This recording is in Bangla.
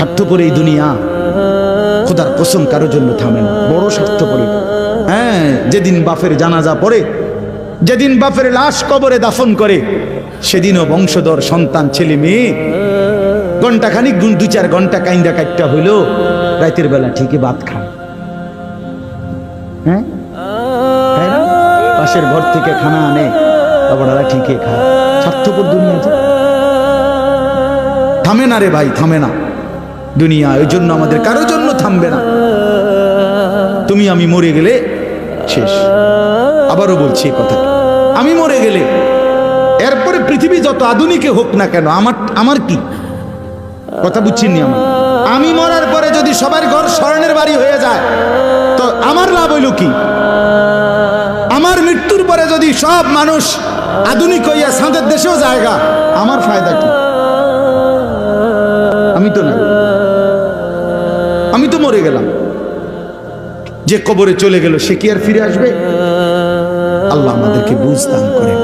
স্বার্থপর এই দুনিয়া, খোদার কসম কারো জন্য থামে না, বড় স্বার্থপর। হ্যাঁ, যেদিন বাপের জানাজা পড়ে, যেদিন বাপের লাশ কবরে দাফন করে, সেদিনও বংশধর সন্তান ছেলে মেয়ে ঘন্টাখানিক 2-4 ঘন্টা কাইন্দা কাটটা হইলো, রাতের বেলা ঠিকই ভাত খায়। হ্যাঁ, পাশের ঘর থেকে খানা আনে, বাবারা ঠিকই খায়। স্বার্থপর দুনিয়া, থামে না রে ভাই, থামে না দুনিয়া। ওই জন্য আমাদের কারোর জন্য থামবে না। তুমি আমি মরে গেলে শেষ। আবারও বলছি এই কথা, আমি মরে গেলে এরপরে পৃথিবী যত আধুনিকে হোক না কেন, আমার কি কথা বুঝছেন নি? আমি মরার পরে যদি সবার ঘর স্বর্ণের বাড়ি হয়ে যায়, তো আমার লাভ হইল কি? আমার মৃত্যুর পরে যদি সব মানুষ আধুনিক হইয়া সাঁদের দেশেও জায়গা, আমার ফায়দা কি? আমি তো না, আমি তো মরে গেলাম। যে কবরে চলে গেল সে কি আর ফিরে আসবে? আল্লাহ আমাদেরকে বুঝ দান করেন।